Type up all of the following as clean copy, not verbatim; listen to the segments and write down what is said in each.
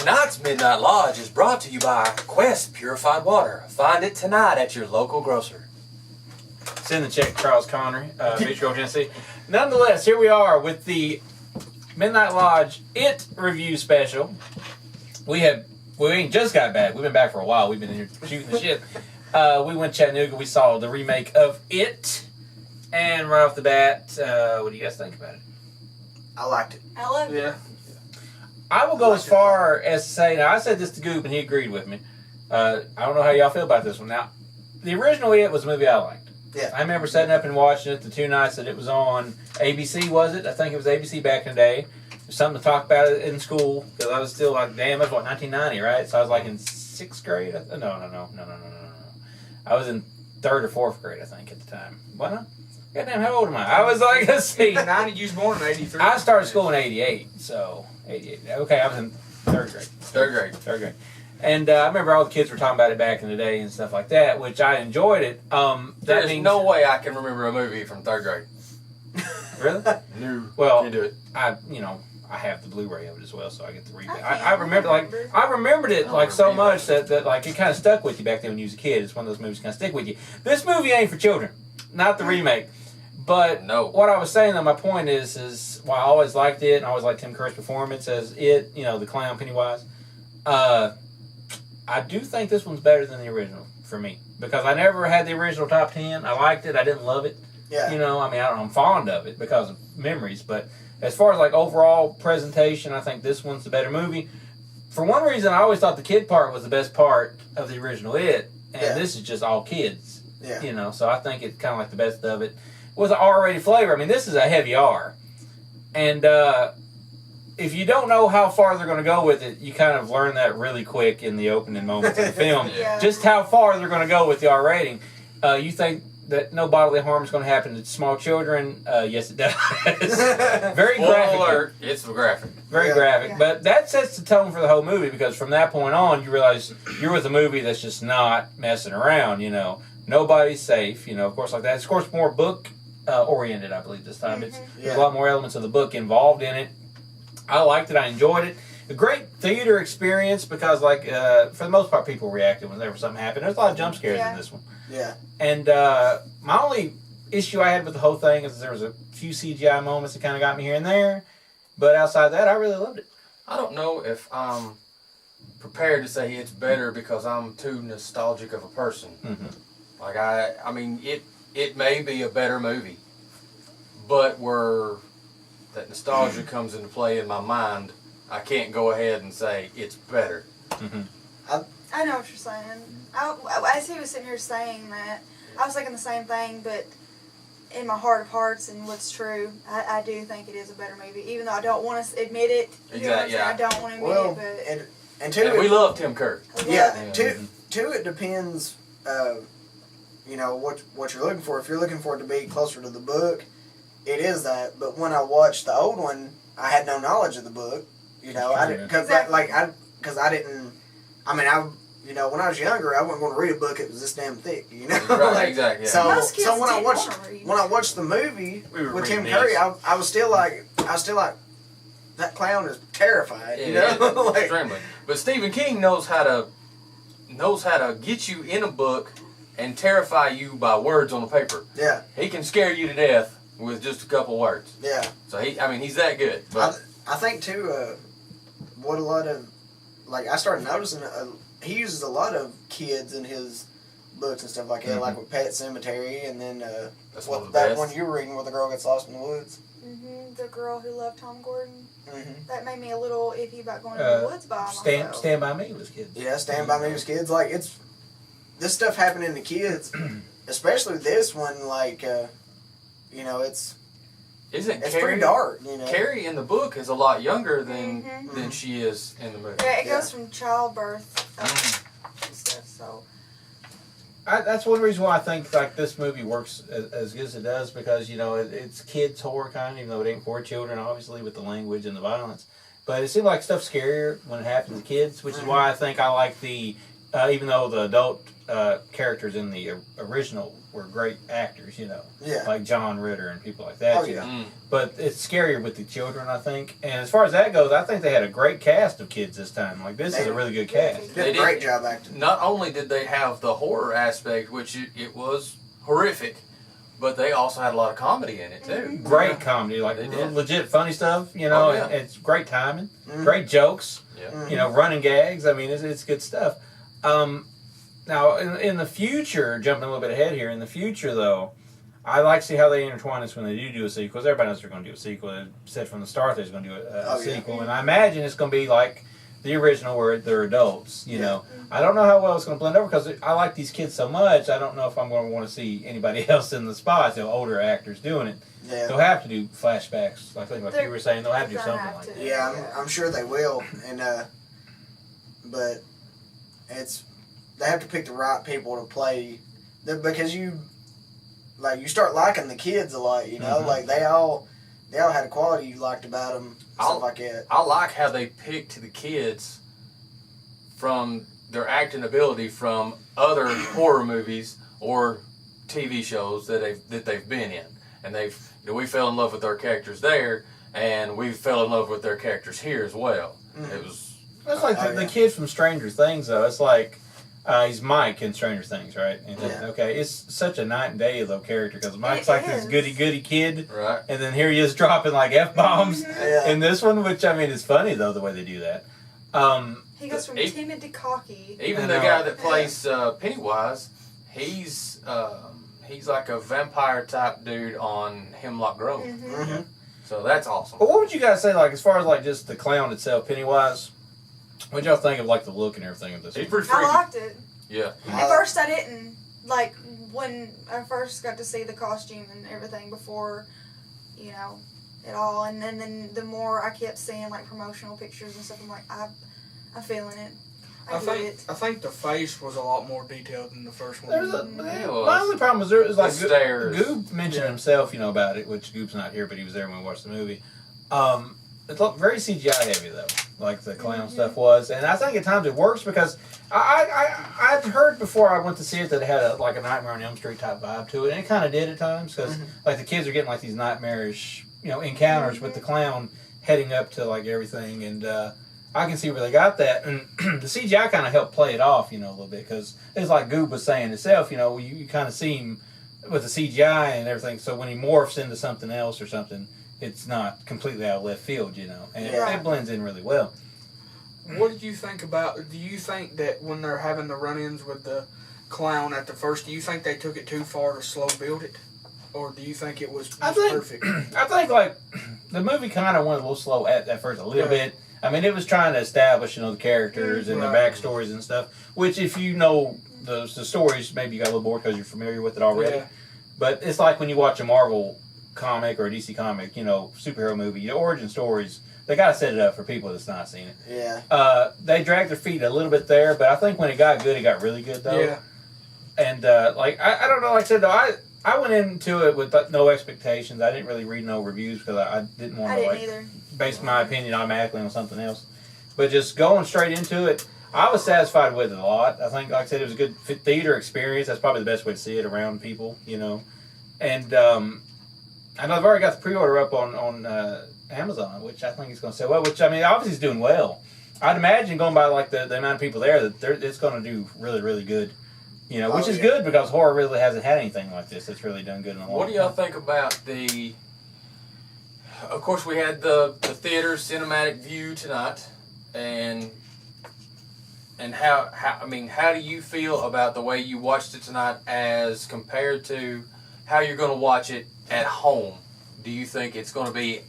Tonight's Midnight Lodge is brought to you by Quest Purified Water. Find it tonight at your local grocer. Send the check to Charles Connery, Beach Grove, Tennessee. Nonetheless, here we are with the Midnight Lodge It review special. We ain't just got back. We've been back for a while. We've been in here shooting the shit. We went to Chattanooga. We saw the remake of It. And right off the bat, what do you guys think about it? I liked it. I love it. Yeah. I will go as far as to say, now I said this to Goop and he agreed with me. I don't know how y'all feel about this one. Now, the original It was a movie I liked. Yeah. I remember sitting up and watching it the 2 nights that it was on ABC, was it? I think it was ABC back in the day. There's something to talk about it in school, because I was still like, damn, that's what, 1990, right? So I was like in 6th grade? No. I was in 3rd or 4th grade, I think, at the time. What, no? Goddamn, how old am I? I was like, let's see. 90, you was born in 83. I started school in 88, so 88. Okay, I was in 3rd grade. 3rd grade. And I remember all the kids were talking about it back in the day and stuff like that, which I enjoyed it. There's no way I can remember a movie from 3rd grade. Really? No. Well, Can't do it. I have the Blu-ray of it as well, so I get to read it. I remembered it like so much that like it kind of stuck with you back then when you was a kid. It's one of those movies that kind of stick with you. This movie ain't for children, not the remake. But no. What I was saying, though, my point is while I always liked it and I always liked Tim Curry's performance as It, the clown Pennywise. I do think this one's better than the original for me because I never had the original top 10. I liked it. I didn't love it. Yeah. I'm fond of it because of memories. But as far as like overall presentation, I think this one's the better movie. For one reason, I always thought the kid part was the best part of the original It, and this is just all kids. Yeah. So I think it's kind of like the best of it with an R-rated flavor. I mean, this is a heavy R, and if you don't know how far they're going to go with it, you kind of learn that really quick in the opening moments of the film. Yeah. Just how far they're going to go with the R rating. You think that no bodily harm is going to happen to small children? Yes, it does. Very graphic. Alert. It's graphic. Very graphic. Yeah. But that sets the tone for the whole movie because from that point on, you realize you're with a movie that's just not messing around, Nobody's safe, of course, like that. It's, of course, more book oriented, I believe, this time. There's a lot more elements of the book involved in it. I liked it. I enjoyed it. A great theater experience because, for the most part, people reacted whenever something happened. There's a lot of jump scares in this one. Yeah. And my only issue I had with the whole thing is there was a few CGI moments that kind of got me here and there. But outside that, I really loved it. I don't know if I'm prepared to say it's better because I'm too nostalgic of a person. Mm-hmm. I mean, it may be a better movie, but where that nostalgia comes into play in my mind, I can't go ahead and say it's better. Mm-hmm. I know what you're saying. As he was sitting here saying that, I was thinking the same thing, but in my heart of hearts and what's true, I do think it is a better movie, even though I don't want to admit it. You know what I'm saying? I don't want to admit it, but... And we love Tim Curry. Two, it depends, what you're looking for. If you're looking for it to be closer to the book, it is that. But when I watched the old one, I had no knowledge of the book. I didn't, because I didn't. I mean, when I was younger, I wasn't going to read a book that was this damn thick. Right, exactly. Yeah. Most kids So when I didn't watched the movie with Tim Curry, I was still like, that clown is terrified. Extremely. But Stephen King knows how to get you in a book and terrify you by words on the paper. Yeah. He can scare you to death with just a couple words. Yeah. So he's that good. But I think too, what a lot of, I started noticing, he uses a lot of kids in his books and stuff like that, like with Pet Cemetery, and then That's that one you were reading where the girl gets lost in the woods. The girl who loved Tom Gordon. Mm-hmm. That made me a little iffy about going to the woods by myself. Stand By Me was kids. Yeah, Stand By Me was kids. This stuff happening to kids, especially this one. It's pretty dark. Carrie in the book is a lot younger than she is in the movie. Yeah, it goes from childbirth and stuff. So. That's one reason why I think this movie works as good as it does because it's kids horror kind of, even though it ain't for children, obviously with the language and the violence. But it seemed like stuff's scarier when it happens to kids, which is why I think I like the even though the adult characters in the original were great actors, you know, Yeah. like John Ritter and people like that, Oh, you yeah. know. But it's scarier with the children, I think. And as far as that goes, I think they had a great cast of kids this time. Like, this is a really good cast. Did a great job acting. Not only did they have the horror aspect, which it was horrific, but they also had a lot of comedy in it too. Great comedy, like They did. legit funny stuff, you know. Oh, yeah. And it's great timing, Mhm. great jokes, Yeah. you know, running gags. I mean, it's good stuff. Now, in the future, jumping a little bit ahead here, in the future though, I like to see how they intertwine this when they do a sequel, because everybody knows they're going to do a sequel. They said from the start they're going to do a sequel, and I imagine it's going to be like the original where they're adults, you know. I don't know how well it's going to blend over, because I like these kids so much, I don't know if I'm going to want to see anybody else in the spots, you know, older actors doing it. Yeah. They'll have to do flashbacks, like you were saying, they'll have to do They're something gonna like have that. to. Yeah, I'm sure they will, and but it's they have to pick the right people to play, because you start liking the kids a lot, you know, Mhm. like they all had a quality you liked about them, stuff like that. I like how they picked the kids from their acting ability from other horror movies or TV shows that they've been in, and we fell in love with their characters there, and we fell in love with their characters here as well. Mhm. It was That's like Oh, the yeah. kid from Stranger Things, though. It's like he's Mike in Stranger Things, right? And then, Yeah. okay, it's such a night and day though character, because Mike's It like this is. goody kid, right. and then here he is dropping like F-bombs Yeah. in this one, which I mean is funny though the way they do that. He goes from He- timid to cocky. Even I the know. guy that plays Pennywise, he's like a vampire type dude on Hemlock Grove. Mhm. Mm-hmm. So that's awesome. But what would you guys say, like as far as like just the clown itself, Pennywise? What y'all think of like the look and everything of this? He's one? pretty I freaky. liked it. Yeah. At first, I didn't like when I first got to see the costume and everything before, you know, it all. And then the more I kept seeing like promotional pictures and stuff, I'm like, I'm feeling it. I get it. I think the face was a lot more detailed than the first one. There's It my was. only problem was there was like The stairs. Goob mentioned Yeah. himself, you know, about it, which Goob's not here, but he was there when we watched the movie. It's very CGI heavy though, like the clown stuff was, and I think at times it works because I'd heard before I went to see it that it had a Nightmare on Elm Street type vibe to it, and it kind of did at times because like the kids are getting like these nightmarish, you know, encounters with the clown heading up to like everything, and I can see where they got that, and the CGI kind of helped play it off, you know, a little bit because it's like Goob was saying itself, you know, you kind of see him with the CGI and everything, so when he morphs into something else or something, it's not completely out of left field, you know, and Yeah. it blends in really well. What did you think about? Do you think that when they're having the run-ins with the clown at the first, do you think they took it too far to slow build it, or do you think it was I just think- perfect? I think like the movie kind of went a little slow at first, a little Right. bit. I mean, it was trying to establish, you know, the characters and the Right. backstories and stuff. Which, if you know the stories, maybe you got a little bored because you're familiar with it already. Yeah. But it's like when you watch a Marvel comic or a DC comic, you know, superhero movie, the origin stories. They got to set it up for people that's not seen it. Yeah. They dragged their feet a little bit there, but I think when it got good, it got really good though. Yeah. And I don't know. Like I said, though, I went into it with no expectations. I didn't really read no reviews because I didn't want I to didn't like either. base my opinion automatically on something else. But just going straight into it, I was satisfied with it a lot. I think, like I said, it was a good theater experience. That's probably the best way to see it around people, you know. And I know I've already got the pre-order up on Amazon, which I think is going to sell well. Which I mean, obviously, is doing well. I'd imagine going by like the amount of people there that it's going to do really, really good. You know, which Oh, is yeah. good because horror really hasn't had anything like this that's really done good in a long What do y'all time. think about the? Of course, we had the theater cinematic view tonight, and how how do you feel about the way you watched it tonight as compared to how you're going to watch it at home? Do you think it's going to be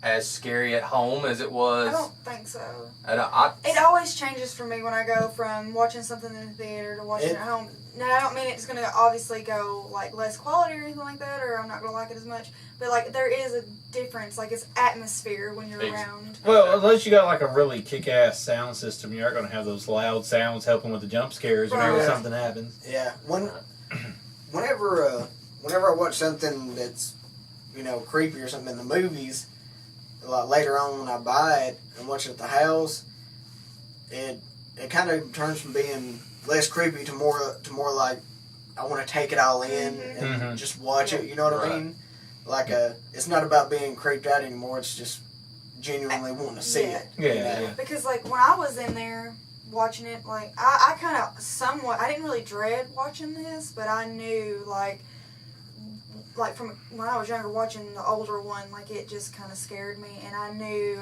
as scary at home as it was? I don't think so. I It always changes for me when I go from watching something in the theater to watching it at home. Now, I don't mean it's going to obviously go like less quality or anything like that, or I'm not going to like it as much. But like there is a difference. Like it's atmosphere when you're Ex- around. Well, unless you got like a really kick-ass sound system, you aren't going to have those loud sounds helping with the jump scares whenever Right. something happens. Yeah. Whenever I watch something that's, you know, creepy or something in the movies, like later on when I buy it and watch it at the house, it it kind of turns from being less creepy to more like I want to take it all in and just watch it. You know what I mean? Like it's not about being creeped out anymore. It's just genuinely wanting to see it. Yeah. Because like when I was in there watching it, like I kind of somewhat, I didn't really dread watching this, but I knew like from when I was younger watching the older one, like it just kind of scared me, and I knew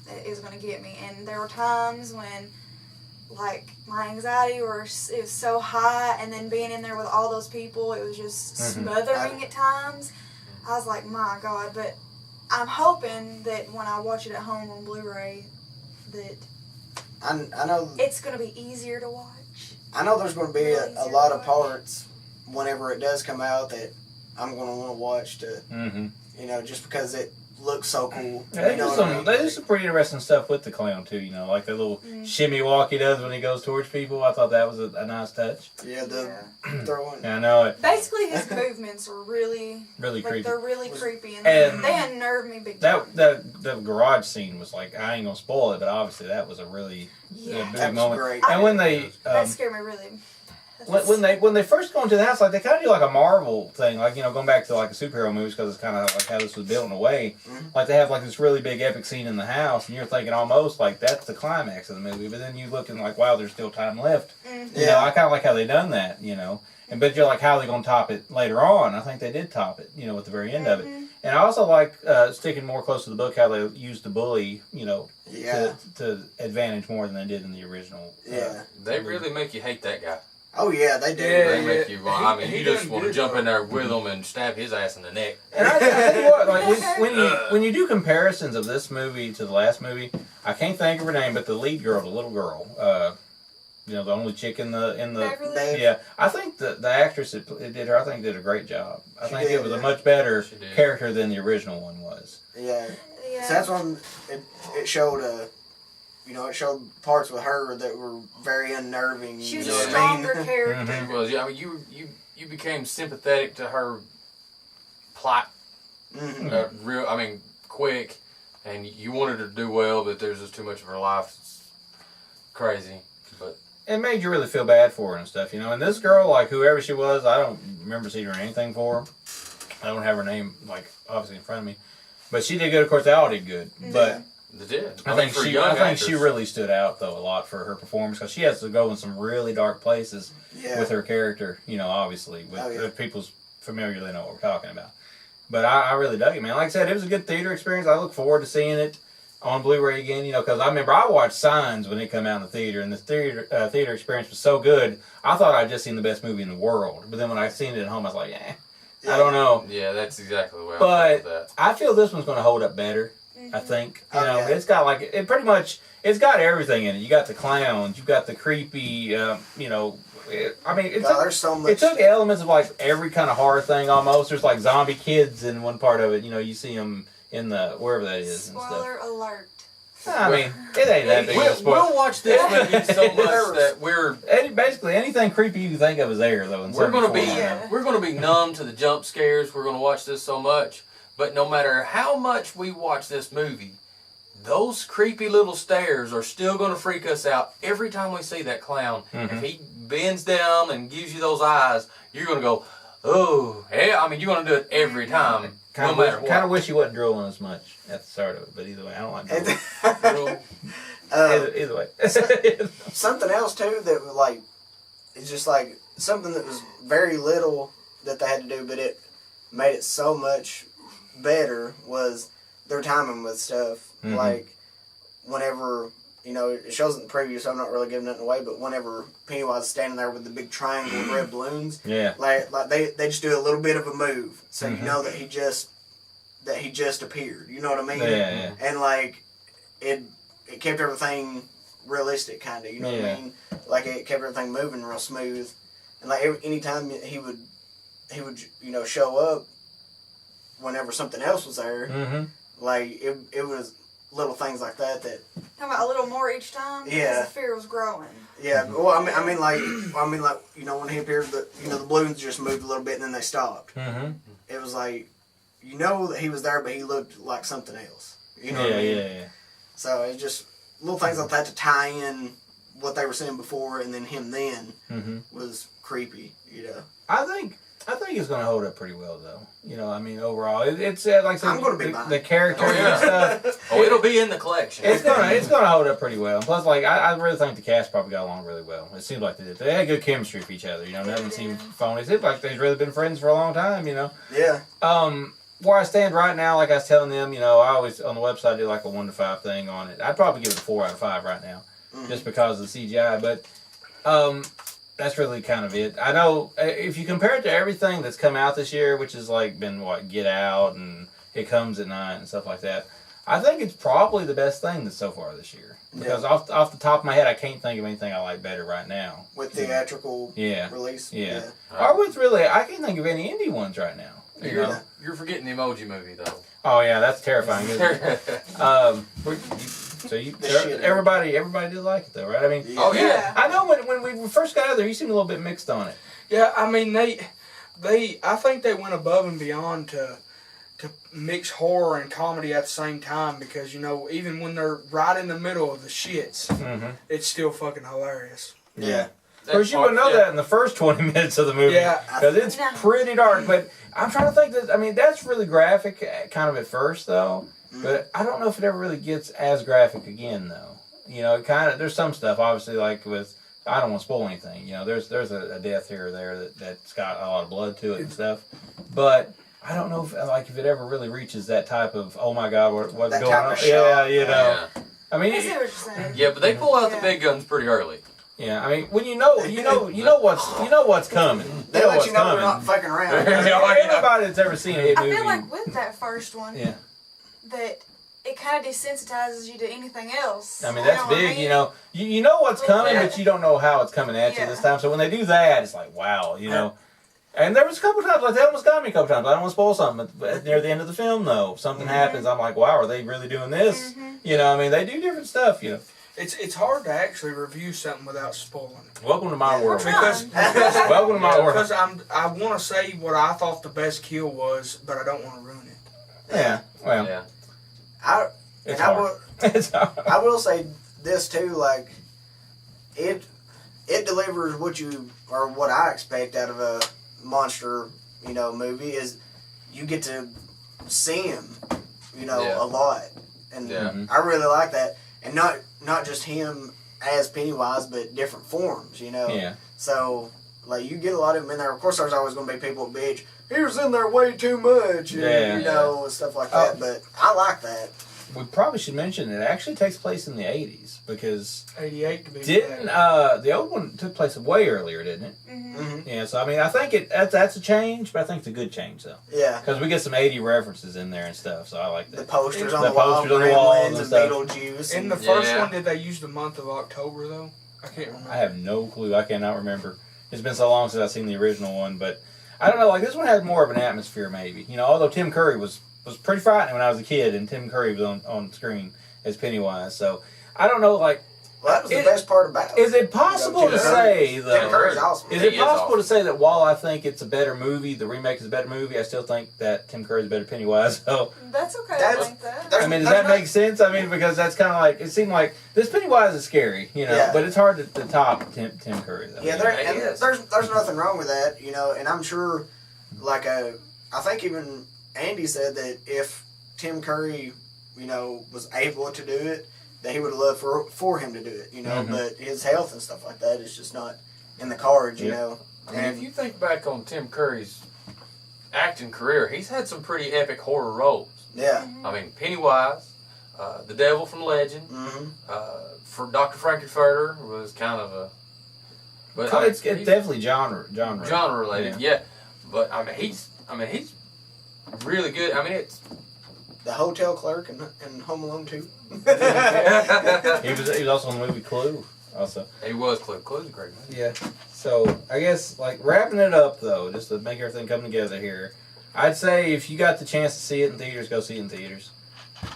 it was going to get me. And there were times when like my anxiety it was so high, and then being in there with all those people, it was just smothering at times. I was like, my God. But I'm hoping that when I watch it at home on Blu-ray, that I know it's going to be easier to watch. I know there's going to be a lot of parts whenever it does come out that I'm going to want to watch to, you know, just because it looks so cool. Yeah, they do some pretty interesting stuff with the clown too. You know, like the little shimmy walk he does when he goes towards people. I thought that was a nice touch. Yeah, throwing. Yeah, I know it. Basically, his movements are really creepy. They're really creepy, and they unnerve me big time. The garage scene was like, I ain't gonna spoil it, but obviously that was a really big moment. Great. And when they that scared me really. When they first go into the house, like they kind of do like a Marvel thing, like, you know, going back to like the superhero movies, because it's kind of like how this was built in a way. Like they have like this really big epic scene in the house, and you're thinking almost like that's the climax of the movie. But then you look and like, wow, there's still time left. You know, I kind of like how they done that. You know, but you're like, how are they gonna top it later on? I think they did top it. You know, at the very end of it. And I also like sticking more close to the book how they used the bully. You know, to advantage more than they did in the original. They really make you hate that guy. Oh yeah, they do. They make you. I mean, you just want to jump in there with him and stab his ass in the neck. And I tell you what, like when you do comparisons of this movie to the last movie, I can't think of her name, but the lead girl, the little girl, you know, the only chick in the Beverly? I think the actress that did her, I think did a great job. I think it was a much better character than the original one was. Yeah. So that's when it showed you know, it showed parts with her that were very unnerving. She was a stronger character. She was. I mean, you became sympathetic to her plot, quick, and you wanted her to do well, but there's just too much of her life. It's crazy, but it made you really feel bad for her and stuff, you know. And this girl, like whoever she was, I don't remember seeing her anything for her. I don't have her name like obviously in front of me, but she did good. Of course, they all did good, but. They did. I think she really stood out though a lot for her performance, because she has to go in some really dark places with her character. You know, obviously with people's familiar, they know what we're talking about. But I really dug it, man. Like I said, it was a good theater experience. I look forward to seeing it on Blu-ray again. You know, because I remember I watched Signs when it came out in the theater, and the theater experience was so good. I thought I'd just seen the best movie in the world. But then when I seen it at home, I was like, I don't know. Yeah, that's exactly the way I feel But that. I feel this one's going to hold up better. I think it's got like it's got everything in it. You got the clowns, you got the creepy, you know. There's so much. It took elements of like every kind of horror thing almost. There's like zombie kids in one part of it. You know, you see them in the wherever that is. Spoiler alert. I mean, it ain't that big of a spoiler. We'll watch this movie so much that we're basically anything creepy you can think of is there though. We're gonna be numb to the jump scares. We're gonna watch this so much. But no matter how much we watch this movie, those creepy little stares are still going to freak us out every time we see that clown. If he bends down and gives you those eyes, you're going to go, oh, yeah. I mean, you're going to do it every time, no matter what. Kind of wish he wasn't drooling as much at the start of it, but either way, I don't like drooling. Either way. Something else, too, that was like, it's just like something that was very little that they had to do, but it made it so much better was their timing with stuff. Like whenever, you know, it shows in the preview, so I'm not really giving nothing away, but whenever Pennywise is standing there with the big triangle of red balloons, like they just do a little bit of a move, so you know that he just appeared. You know what I mean? Yeah. And like it kept everything realistic, kind of. You know what I mean? Like it kept everything moving real smooth, and like anytime he would you know show up. Whenever something else was there, like it was little things like that. Talking about a little more each time. Yeah, the fear was growing. Yeah, well, I mean, like you know, when he appeared, the balloons just moved a little bit and then they stopped. It was like, you know, that he was there, but he looked like something else. You know what I mean? Yeah. So it's just little things like that to tie in what they were seeing before and then him then Mm-hmm. was creepy. You know, I think it's going to hold up pretty well, though. You know, I mean, overall, it's like I said, I'm gonna be buying the it. characters Oh, yeah. and stuff. Oh, it'll be in the collection. It's gonna hold up pretty well. Plus, like I really think the cast probably got along really well. It seemed like they did. They had good chemistry for each other. You know, nothing seemed phony. It seemed like they've really been friends for a long time. You know. Yeah. Where I stand right now, like I was telling them, you know, I always on the website do like a 1 to 5 thing on it. I'd probably give it a 4 out of 5 right now, just because of the CGI. But that's really kind of it. I know if you compare it to everything that's come out this year, which has like been what Get Out and It Comes at Night and stuff like that, I think it's probably the best thing that's so far this year. Because off the top of my head, I can't think of anything I like better right now. With theatrical release. Yeah. Or with really, I can't think of any indie ones right now. You know? You're forgetting the Emoji Movie though. Oh yeah, that's terrifying. Isn't it? Everybody did like it though, right? I mean, Oh yeah. I know when we first got out there, you seemed a little bit mixed on it. Yeah, I mean I think they went above and beyond to mix horror and comedy at the same time because you know even when they're right in the middle of the shits, it's still fucking hilarious. Yeah. Of course, you wouldn't know that in the first 20 minutes of the movie. Yeah. Because it's pretty dark. But I'm trying to think that, I mean, that's really graphic kind of at first, though. But I don't know if it ever really gets as graphic again, though. You know, it kind of, there's some stuff, obviously, like with, I don't want to spoil anything. You know, there's a death here or there that's got a lot of blood to it and stuff. But I don't know if it ever really reaches that type of, oh my God, what's that going type on? of shock. Yeah, you know. Yeah. I mean, I see what you're saying. Yeah, but they pull out the big guns pretty early. yeah, I mean, when you know what's coming. They let what's you know coming. they're not fucking around. Everybody that's ever seen a hit I movie. feel like with that first one, Yeah. that it kind of desensitizes you to anything else. I mean, You that's know what I big, mean? you know. You know what's coming, Yeah. but you don't know how it's coming at you Yeah. this time. So when they do that, it's like, wow, you know. And there was a couple times, like they almost got me a couple times. I don't want to spoil something, but near the end of the film, though, something happens. I'm like, wow, are they really doing this? You know, I mean, they do different stuff, you know. It's hard to actually review something without spoiling it. Welcome to my world. Because Welcome to my world. because I want to say what I thought the best kill was, but I don't want to ruin it. Yeah, well, Yeah. it's I hard. will, It's hard. I will say this too, like it delivers what you or what I expect out of a monster, you know, movie is you get to see him, you know, Yeah. a lot, and Yeah. I really like that, and not just him as Pennywise, but different forms, you know. Yeah. So like you get a lot of them in there. Of course, there's always going to be people that bitch. He was in there way too much, and, Yeah. you know, and stuff like that. But I like that. We probably should mention it actually takes place in the 80s because 88 to be didn't exact. the old one took place way earlier, didn't it? Mm-hmm. Yeah, so I mean, I think that's a change, but I think it's a good change though. Yeah. Because we get some 80 references in there and stuff, so I like The that. posters on The the wall, posters on the wall Gremlins and and stuff. Beetlejuice. In And the first Yeah. one, did they use the month of October though? I can't remember. I have no clue. I cannot remember. It's been so long since I've seen the original one, but I don't know. Like this one had more of an atmosphere, maybe. You know, although Tim Curry was pretty frightening when I was a kid, and Tim Curry was on screen as Pennywise. So I don't know. Like, well, that was the best part about it. is it possible Tim to Curry- say Tim though? Curry's awesome. Is He it is possible awesome. to say that while I think it's a better movie, the remake is a better movie, I still think that Tim Curry's a better Pennywise? So, That's okay. I That's- think that. that's- I mean, does that's that not- make sense? I mean, because that's kind of like, it seemed like this Pennywise is scary, you know, Yeah. but it's hard to top Tim Curry, though. Yeah, you know? there's nothing wrong with that, you know, and I'm sure, like, I think even Andy said that if Tim Curry, you know, was able to do it, that he would have loved for him to do it, you know, Mhm. but his health and stuff like that is just not in the cards, you Yeah. know. I mean, if you think back on Tim Curry's acting career, he's had some pretty epic horror roles. Yeah. I mean, Pennywise, the Devil from Legend, Mm-hmm. for Dr. Frankenfurter was kind of a, but I mean, It's he's definitely genre. genre related, yeah. But I mean, he's really good. I mean, it's The hotel clerk in Home Alone 2. He was also in the movie Clue, also. he was Clue. Clue's a great movie. Yeah. So I guess like wrapping it up though, just to make everything come together here, I'd say if you got the chance to see it in theaters, go see it in theaters.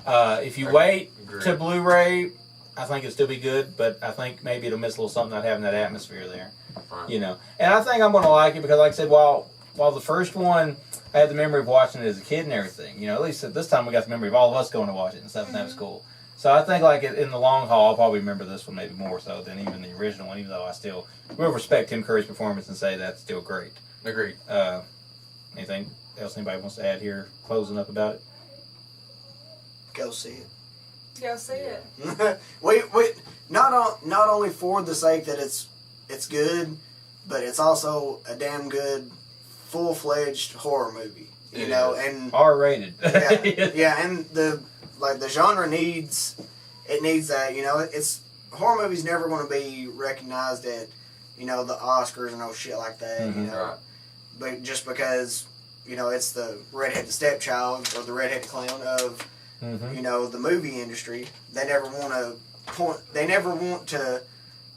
If you wait Agreed. to Blu-ray, I think it'll still be good, but I think maybe it'll miss a little something not having that atmosphere there. Right. You know, and I think I'm going to like it because, like I said, while the first one I had the memory of watching it as a kid and everything, you know, at least at this time we got the memory of all of us going to watch it and stuff, and that was cool. So I think like in the long haul, I'll probably remember this one maybe more so than even the original one. Even though I still will respect Tim Curry's performance and say that's still great. Agreed. Anything else anybody wants to add here? Closing up about it. Go see it. Go see it. we not only for the sake that it's good, but it's also a damn good full-fledged horror movie. You know, and R-rated. yeah, and the genre needs that. You know, it's horror movies never going to be recognized at the Oscars and no shit like that. Mm-hmm. You know, but just because it's the redheaded stepchild or the redheaded clown of the movie industry, they never want to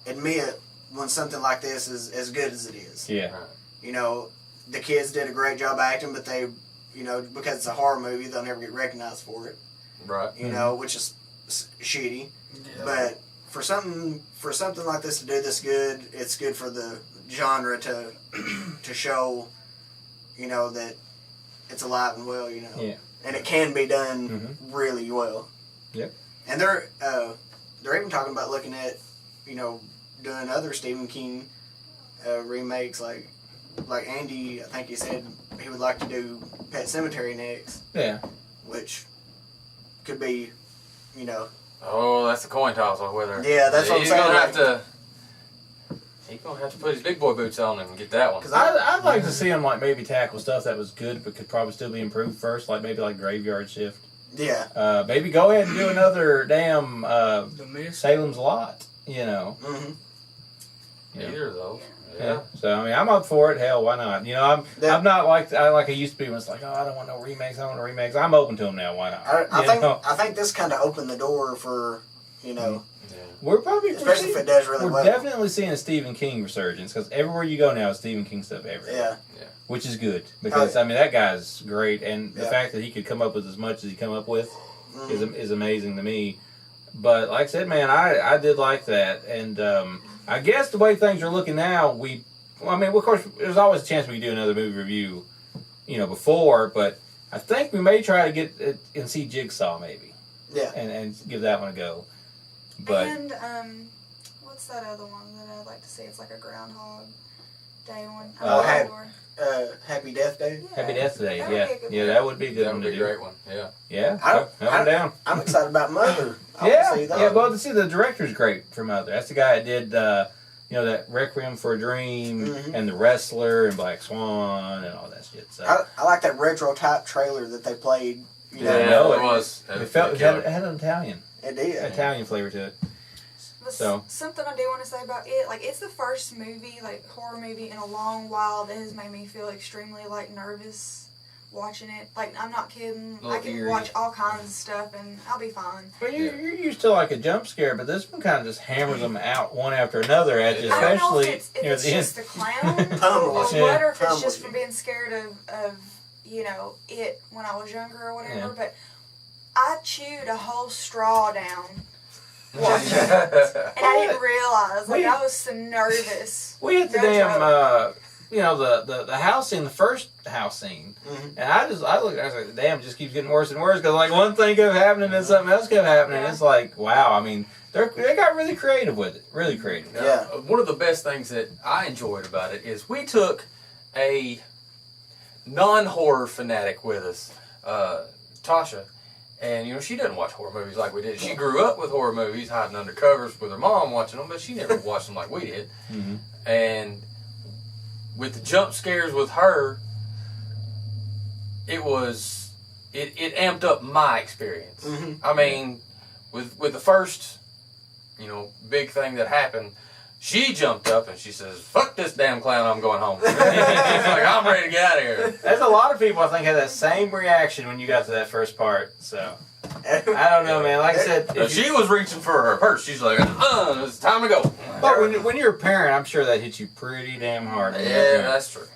admit when something like this is as good as it is. Yeah. You know, the kids did a great job acting, but they, because it's a horror movie, they'll never get recognized for it. Right. You know, which is shitty. Yeah. But for something like this to do this good, it's good for the genre to show, that it's alive and well. Yeah. And it can be done really well. Yep. And they're even talking about looking at, doing other Stephen King remakes like Andy. I think he said he would like to do Pet Sematary next. Yeah. Which could be, Oh, that's the coin toss on whether. Yeah, that's what I'm saying. He's gonna have to put his big boy boots on and get that one. Because I'd like to see him like maybe tackle stuff that was good but could probably still be improved first, like maybe like Graveyard Shift. Yeah. Maybe go ahead and do another damn The Mist. Salem's Lot. Mm-hmm. Either of those. Yeah. So I mean, I'm up for it. Hell, why not? I'm not like I used to be when it's like, oh, I don't want no remakes. I don't want no remakes. I'm open to them now. Why not? I think this kind of opened the door for We're probably especially if it does really we're well. definitely seeing a Stephen King resurgence because everywhere you go now is Stephen King stuff everywhere. Yeah. Which is good because I mean that guy's great, and the Yeah. fact that he could come up with as much as he come up with is amazing to me. But like I said, man, I did like that, and I guess the way things are looking now, of course, there's always a chance we can do another movie review, before, but I think we may try to get it and see Jigsaw maybe, and give that one a go. But And what's that other one that I'd like to see? It's like a Groundhog Day one. Happy Death Day. Happy Death Day, That would yeah, be a good yeah, one. that would be a good That one would to be a do. great one. Yeah. Yeah, I'm down. I'm excited about Mother. I wanna see that. Yeah, well, see, the director's great for Mother. That's the guy that did, that Requiem for a Dream and The Wrestler and Black Swan and all that shit. So I like that retro type trailer that they played. I know it was. it had an Italian It did. Italian flavor to it. But So. something I do want to say about it, like it's the first movie, like horror movie in a long while that has made me feel extremely like nervous watching it. Like I'm not kidding. I can eerie. watch all kinds of stuff and I'll be fine. Well, you're used to like a jump scare, but this one kind of just hammers them out one after another at you, I don't know especially if it's near the end. just the clown or Pummels. Yeah. what, or if it's Pummels just you. from being scared of it when I was younger or whatever. Yeah. But I chewed a whole straw down. And Well, I didn't realize, we- I was so nervous. We hit the No damn, joke. the house scene, the first house scene, Mhm. and I was like, damn, it just keeps getting worse and worse because like one thing kept happening and something else kept happening. Yeah. It's like, wow, I mean, they got really creative with it, really creative. Yeah. One of the best things that I enjoyed about it is we took a non-horror fanatic with us, Tasha, and she doesn't watch horror movies like we did. She grew up with horror movies, hiding under covers with her mom watching them, but she never watched them like we did. Mhm. And with the jump scares with her, it amped up my experience. Mhm. I mean, with the first, big thing that happened, she jumped up and she says, "Fuck this damn clown, I'm going home." She's like, "I'm ready to get out of here." There's a lot of people I think had that same reaction when you got to that first part. So I don't know, man. Like I said, Now, she was reaching for her purse. She's like, "It's time to go." but when you're a parent, I'm sure that hits you pretty damn hard. Yeah, that's true.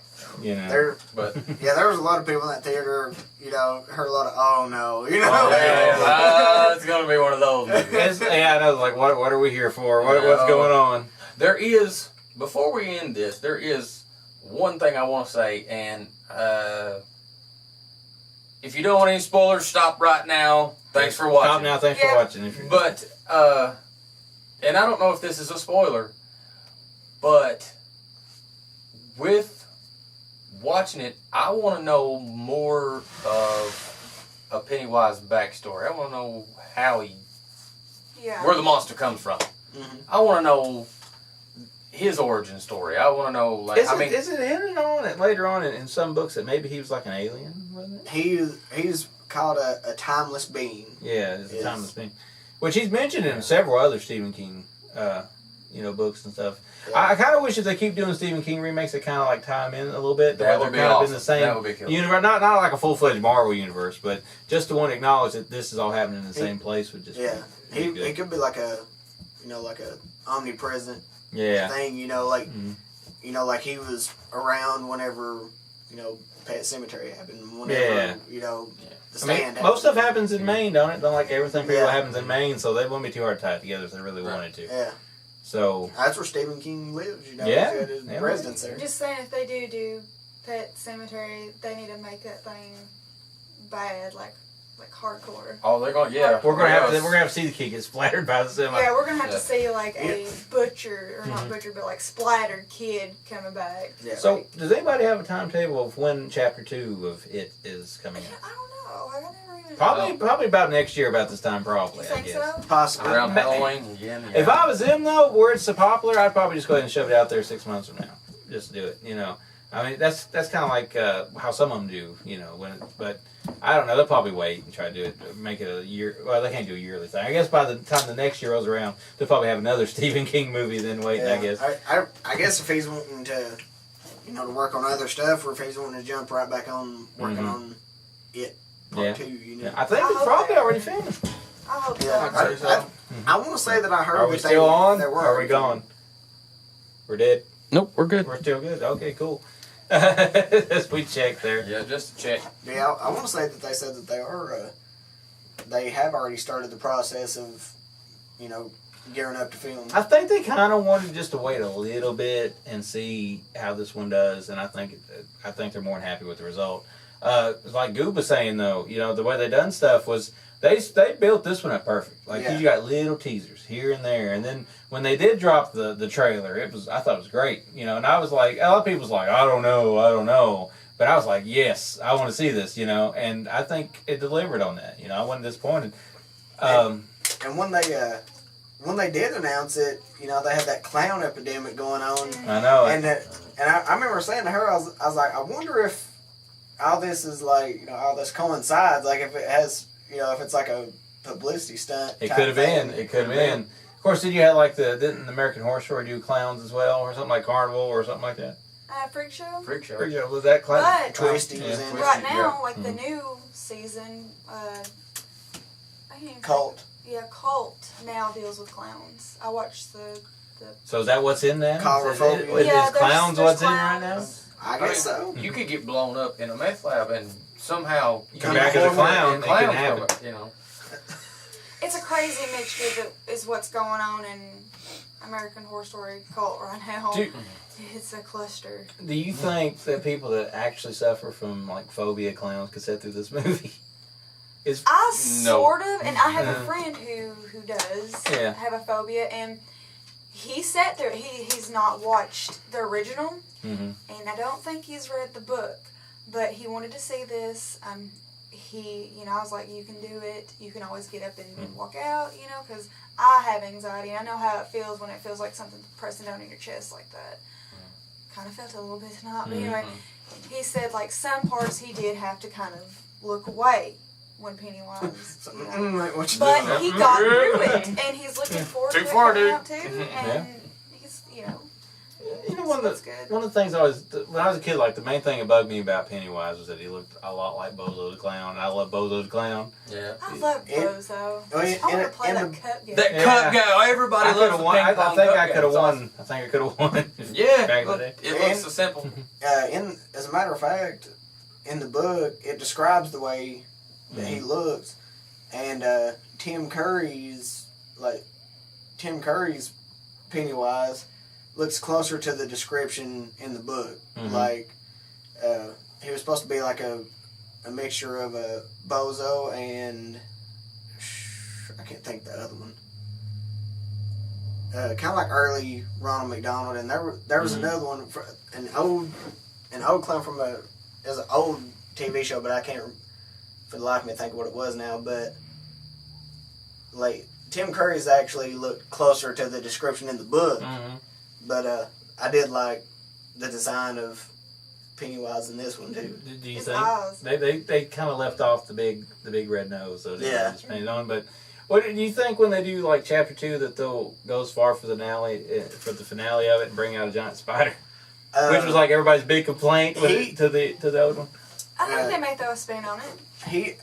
But there was a lot of people in that theater. Heard a lot of "oh no," Oh, it's gonna be one of those movies. I know. Like, what are we here for? What's going on? There is, before we end this, there is one thing I want to say, and if you don't want any spoilers, stop right now. Thanks for Stop watching. now. Thanks for watching. If you're- But, and I don't know if this is a spoiler, but with watching it, I want to know more of a Pennywise backstory. I want to know how where the monster comes from. Mhm. I want to know his origin story. I want to know, like, is it hinted on it later on in some books that maybe he was like an alien, wasn't it? He's called a timeless being. Yeah, it's a Yes. timeless being, which he's mentioned in several other Stephen King, books and stuff. Yeah. I kind of wish if they keep doing Stephen King remakes, they kind of like tie them in a little bit. That They're would be kind of awesome. in the same That would be cool. universe, not like a full fledged Marvel universe, but just to want to acknowledge that this is all happening in the same place would just Yeah, be he good. could be like a omnipresent Yeah. thing. Like like he was around whenever Pet Cemetery happened. Whenever the I mean, stand. most stuff happens in Maine, don't it? Don't like everything Yeah. happens in Maine, so they wouldn't be too hard to tie it together if they really wanted to. Yeah, So that's where Stephen King lives. Yeah. He's got his Yeah. residence there. Just saying, if they do Pet Cemetery, they need to make that thing bad, like hardcore. oh, they're going, yeah. we're gonna have to see the kid get splattered by the semi. Yeah, we're gonna have Yeah. to see like a butcher, or Mm-hmm. not butcher, but like splattered kid coming back. Yeah. So does anybody have a timetable of when Chapter 2 of it is coming out? I don't know. Like, I never even. Probably about next year, about this time, You probably. I think guess. so? Possibly. Around Ma- Halloween again. Yeah. If I was him though, where it's so popular, I'd probably just go ahead and shove it out there 6 months from now. Just do it. I mean, that's kind of like how some of them do. But I don't know. They'll probably wait and try to do it, make it a year. Well, they can't do a yearly thing. I guess by the time the next year rolls around, they'll probably have another Stephen King movie. Then waiting, I guess. I guess if he's wanting to, to work on other stuff, or if he's wanting to jump right back on working Mhm. on it, Yeah. part 2. Yeah, I think I it's hope probably they- already finished. I hope Yeah, so. I'd say so. I want to say that I heard. Are we that they, still on? They were. Or are we gone? We're dead. Nope, we're good. We're still good. Okay, cool. As we check there. Yeah, just to check. Yeah, I want to say that they said that they are. They have already started the process of, gearing up to film. I think they kind of wanted just to wait a little bit and see how this one does, and I think they're more than happy with the result. Like Goob was saying though, the way they done stuff was they built this one up perfect. Like Yeah. you got little teasers here and there, and then when they did drop the trailer, I thought it was great. And I was like, a lot of people was like, I don't know. But I was like, yes, I want to see this, and I think it delivered on that. I wasn't disappointed. And when they did announce it, they had that clown epidemic going on, I know. and I remember saying to her, I was like, I wonder if all this is like, all this coincides, like if it has, if it's like a publicity stunt. It type could have thing. been. It could have been. Of course, did you have like didn't the American Horror Story do clowns as well, or something like Carnival, or something like that? Freak Show. Freak show. Yeah, was that clown? But- Twisty was Yeah. in Right it. now, like the Mhm. new season, I can't even Cult. Yeah, Cult now deals with clowns. I watched the. So is that what's in that? Coulrophobia. Is Yeah, clowns there's what's in right now? clowns. I guess so. You could get blown up in a meth lab and somehow you Come can back as a perform clown, and it can clowns happen. from it, It's a crazy mixture that is what's going on in American Horror Story Cult right now. Do- It's a cluster. Do you think that people that actually suffer from like phobia clowns could sit through this movie? I No. sort of, and I have Yeah. a friend who does Yeah. have a phobia, and he sat there. He's not watched the original, Mm-hmm. and I don't think he's read the book, but he wanted to see this. I was like, you can do it. You can always get up and walk out, because I have anxiety. I know how it feels when it feels like something's pressing down in your chest like that. Kind of felt it a little bit tonight, but anyway, he said like some parts he did have to kind of look away when Pennywise. Like, what you But doing? he got through it, and he's looking forward Too to far, it coming dude. out too, and he's One that's of good. the things I was when I was a kid, like the main thing that bugged me about Pennywise was that he looked a lot like Bozo the Clown. And I love Bozo the Clown. Yeah. I love It- Bozo. Oh, yeah, I want to and- play and that the- cup game. That Yeah. cut guy, everybody I loves could the have won. I ping pong think cup I could have game. It's won. awesome. I think I could have won. Yeah, Back in the look, day. it looks so simple. As a matter of fact, in the book, it describes the way that he looks, and Tim Curry's Pennywise looks closer to the description in the book. Mhm. Like he was supposed to be like a mixture of a Bozo and I can't think the other one. Kind of like early Ronald McDonald, and there was another one, an old clown from it was an old TV show, but I can't for the life of me think of what it was now. But like Tim Curry's actually looked closer to the description in the book, but I did like the design of Pennywise in this one too. Do you His think eyes. they kind of left off the big red nose, so they Yeah. just painted on. But what do you think when they do like chapter 2 that they'll go as far for the finale of it and bring out a giant spider, which was like everybody's big complaint to the old one. I think they may throw a spin on it. He's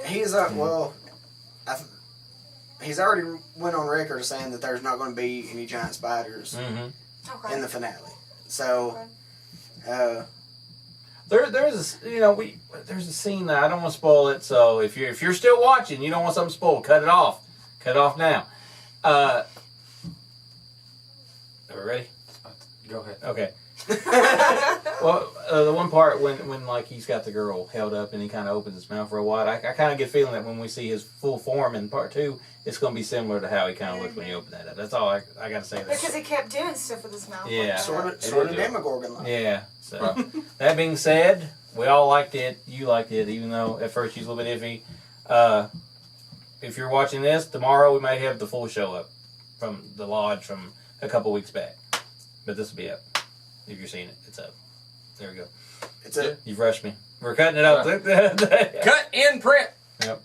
Maybe. he's already went on record saying that there's not going to be any giant spiders Okay. in the finale. So, There's a scene that I don't want to spoil it. So if you're still watching, you don't want something spoiled, cut it off. Cut it off now. Are we ready? Go ahead. Okay. Well, the one part when like he's got the girl held up and he kind of opens his mouth real wide, I kind of get a feeling that when we see his full form in part 2, it's going to be similar to how he kind of looked when you open that up. That's all I got to say. Because he kept doing stuff with his mouth. Yeah. sort of Demogorgon like. Yeah. So that being said, we all liked it. You liked it, even though at first you was a little bit iffy. If you're watching this tomorrow, we might have the full show up from the lodge from a couple weeks back, but this will be up. If you're seeing it, it's up. There we go. It's a You've rushed me. We're cutting it up. Cut in print. Yep.